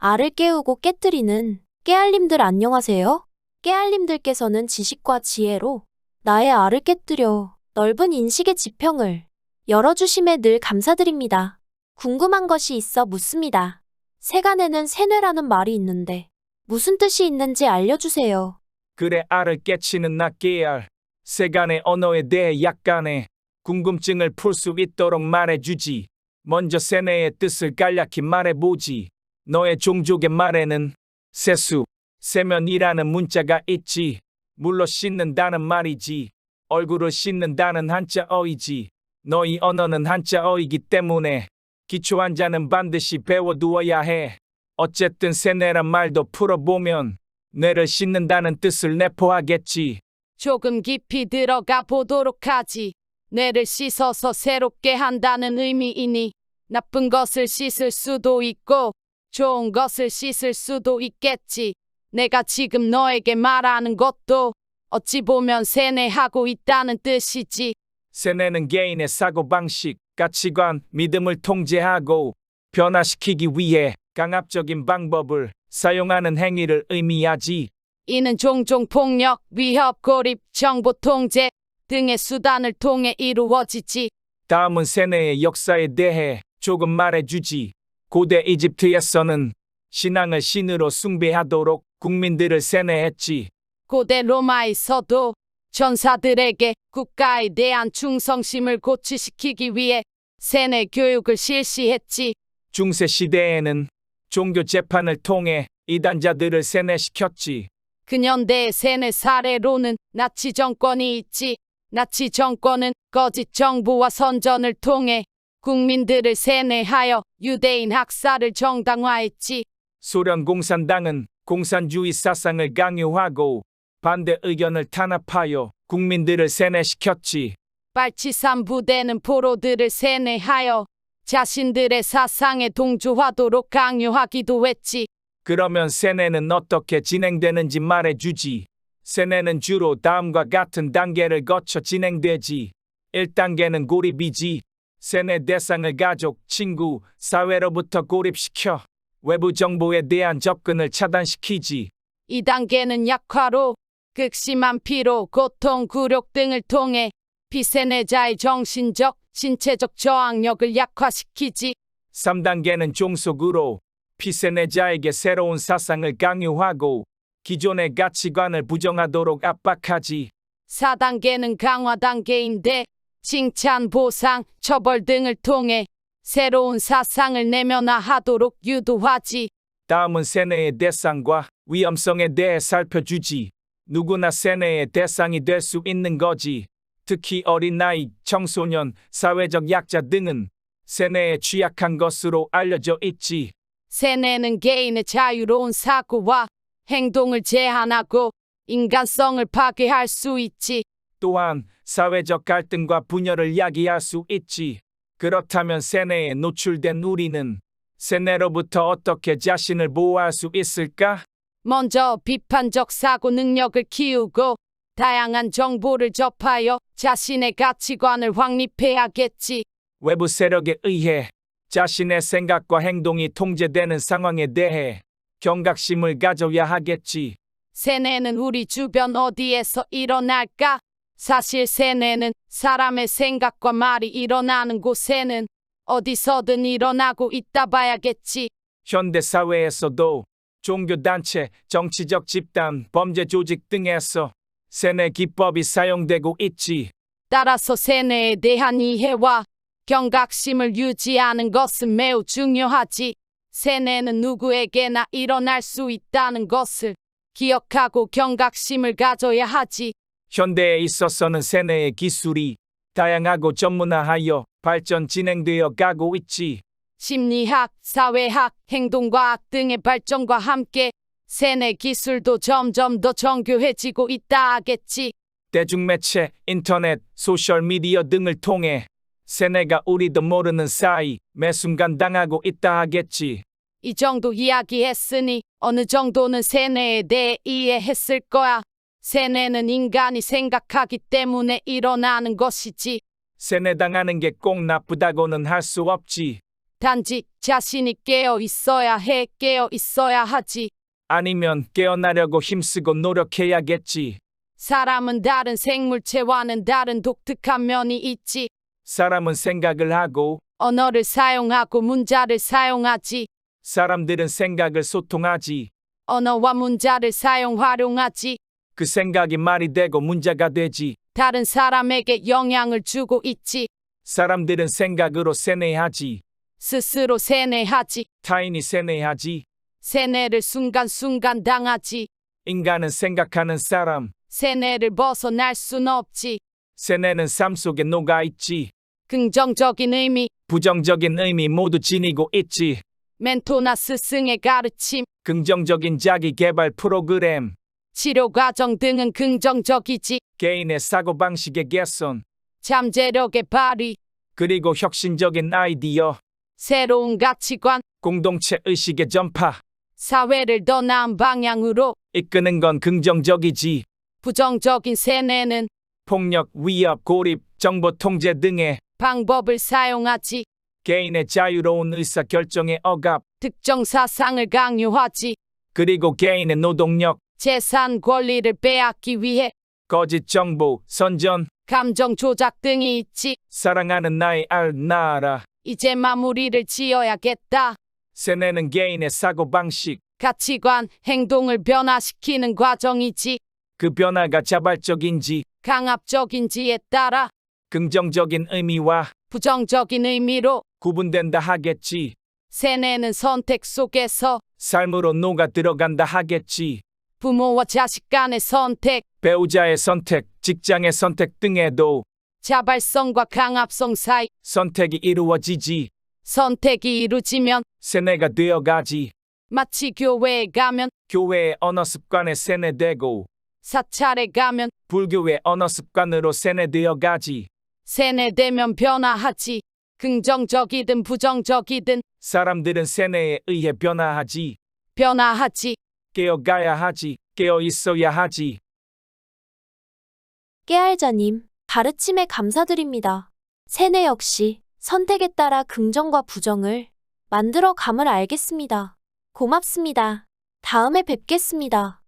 알을 깨우고 깨뜨리는 깨알님들 안녕하세요. 깨알님들께서는 지식과 지혜로 나의 알을 깨뜨려 넓은 인식의 지평을 열어주심에 늘 감사드립니다. 궁금한 것이 있어 묻습니다. 세간에는 세뇌라는 말이 있는데 무슨 뜻이 있는지 알려주세요. 그래 알을 깨치는 나 깨알. 세간의 언어에 대해 약간의 궁금증을 풀 수 있도록 말해주지. 먼저 세뇌의 뜻을 간략히 말해보지. 너의 종족의 말에는 세수, 세면이라는 문자가 있지. 물로 씻는다는 말이지. 얼굴을 씻는다는 한자어이지. 너희 언어는 한자어이기 때문에 기초 한자는 반드시 배워두어야 해. 어쨌든 세뇌란 말도 풀어보면 뇌를 씻는다는 뜻을 내포하겠지. 조금 깊이 들어가 보도록 하지. 뇌를 씻어서 새롭게 한다는 의미이니 나쁜 것을 씻을 수도 있고 좋은 것을 씻을 수도 있겠지. 내가 지금 너에게 말하는 것도 어찌 보면 세뇌하고 있다는 뜻이지. 세뇌는 개인의 사고방식, 가치관, 믿음을 통제하고 변화시키기 위해 강압적인 방법을 사용하는 행위를 의미하지. 이는 종종 폭력, 위협, 고립, 정보 통제 등의 수단을 통해 이루어지지. 다음은 세뇌의 역사에 대해 조금 말해주지. 고대 이집트에서는 신앙을 신으로 숭배하도록 국민들을 세뇌했지. 고대 로마에서도 전사들에게 국가에 대한 충성심을 고취시키기 위해 세뇌 교육을 실시했지. 중세 시대에는 종교 재판을 통해 이단자들을 세뇌시켰지. 근현대의 세뇌 사례로는 나치 정권이 있지. 나치 정권은 거짓 정부와 선전을 통해 국민들을 세뇌하여 유대인 학살을 정당화했지. 소련 공산당은 공산주의 사상을 강요하고 반대 의견을 탄압하여 국민들을 세뇌시켰지. 빨치산 부대는 포로들을 세뇌하여 자신들의 사상에 동조하도록 강요하기도 했지. 그러면 세뇌는 어떻게 진행되는지 말해주지. 세뇌는 주로 다음과 같은 단계를 거쳐 진행되지. 1단계는 고립이지. 세뇌 대상을 가족, 친구, 사회로부터 고립시켜 외부 정보에 대한 접근을 차단시키지. 2단계는 약화로 극심한 피로, 고통, 굴욕 등을 통해 피세뇌자의 정신적, 신체적 저항력을 약화시키지. 3단계는 종속으로 피세뇌자에게 새로운 사상을 강요하고 기존의 가치관을 부정하도록 압박하지. 4단계는 강화 단계인데 칭찬, 보상, 처벌 등을 통해 새로운 사상을 내면화하도록 유도하지. 다음은 세뇌의 대상과 위험성에 대해 살펴주지. 누구나 세뇌의 대상이 될 수 있는 거지. 특히 어린아이, 청소년, 사회적 약자 등은 세뇌에 취약한 것으로 알려져 있지. 세뇌는 개인의 자유로운 사고와 행동을 제한하고 인간성을 파괴할 수 있지. 또한 사회적 갈등과 분열을 야기할 수 있지. 그렇다면 세뇌에 노출된 우리는 세뇌로부터 어떻게 자신을 보호할 수 있을까? 먼저 비판적 사고 능력을 키우고 다양한 정보를 접하여 자신의 가치관을 확립해야겠지. 외부 세력에 의해 자신의 생각과 행동이 통제되는 상황에 대해 경각심을 가져야 하겠지. 세뇌는 우리 주변 어디에서 일어날까? 사실 세뇌는 사람의 생각과 말이 일어나는 곳에는 어디서든 일어나고 있다 봐야겠지. 현대 사회에서도 종교단체, 정치적 집단, 범죄 조직 등에서 세뇌 기법이 사용되고 있지. 따라서 세뇌에 대한 이해와 경각심을 유지하는 것은 매우 중요하지. 세뇌는 누구에게나 일어날 수 있다는 것을 기억하고 경각심을 가져야 하지. 현대에 있어서는 세뇌의 기술이 다양하고 전문화하여 발전 진행되어 가고 있지. 심리학, 사회학, 행동과학 등의 발전과 함께 세뇌 기술도 점점 더 정교해지고 있다 하겠지. 대중매체, 인터넷, 소셜미디어 등을 통해 세뇌가 우리도 모르는 사이 매 순간 당하고 있다 하겠지. 이 정도 이야기했으니 어느 정도는 세뇌에 대해 이해했을 거야. 세뇌는 인간이 생각하기 때문에 일어나는 것이지. 세뇌당하는 게 꼭 나쁘다고는 할 수 없지. 단지 자신이 깨어 있어야 해. 깨어 있어야 하지. 아니면 깨어나려고 힘쓰고 노력해야겠지. 사람은 다른 생물체와는 다른 독특한 면이 있지. 사람은 생각을 하고 언어를 사용하고 문자를 사용하지. 사람들은 생각을 소통하지. 언어와 문자를 활용하지. 그 생각이 말이 되고 문자가 되지. 다른 사람에게 영향을 주고 있지. 사람들은 생각으로 세뇌하지. 스스로 세뇌하지. 타인이 세뇌하지. 세뇌를 순간순간 당하지. 인간은 생각하는 사람. 세뇌를 벗어날 순 없지. 세뇌는 삶 속에 녹아있지. 긍정적인 의미, 부정적인 의미 모두 지니고 있지. 멘토나 스승의 가르침, 긍정적인 자기 개발 프로그램. 치료 과정 등은 긍정적이지. 개인의 사고방식의 개선. 잠재력의 발휘, 그리고 혁신적인 아이디어. 새로운 가치관, 공동체 의식의 전파. 사회를 더 나은 방향으로. 이끄는 건 긍정적이지. 부정적인 세뇌는 폭력, 위협, 고립, 정보 통제 등의 방법을 사용하지. 개인의 자유로운 의사결정의 억압. 특정 사상을 강요하지. 그리고 개인의 노동력. 재산 권리를 빼앗기 위해 거짓 정보, 선전. 감정 조작 등이 있지. 사랑하는 나의 나아라. 이제 마무리를 지어야겠다. 세뇌는 개인의 사고방식. 가치관, 행동을 변화시키는 과정이지. 그 변화가 자발적인지 강압적인지에 따라 긍정적인 의미와 부정적인 의미로 구분된다 하겠지. 세뇌는 선택 속에서 삶으로 녹아 들어간다 하겠지. 부모와 자식 간의 선택, 배우자의 선택, 직장의 선택 등에도 자발성과 강압성 사이 선택이 이루어지지. 선택이 이루어지면 세뇌가 되어가지. 마치 교회에 가면, 교회의 언어 습관에 세뇌되고 사찰에 가면 불교의 언어 습관으로 세뇌되어가지. 세뇌되면 변화하지. 긍정적이든 부정적이든 사람들은 세뇌에 의해 변화하지. 변화하지. 깨어가야 하지. 깨어 있어야 하지. 깨알자님, 가르침에 감사드립니다. 세뇌 역시 선택에 따라 긍정과 부정을 만들어 감을 알겠습니다. 고맙습니다. 다음에 뵙겠습니다.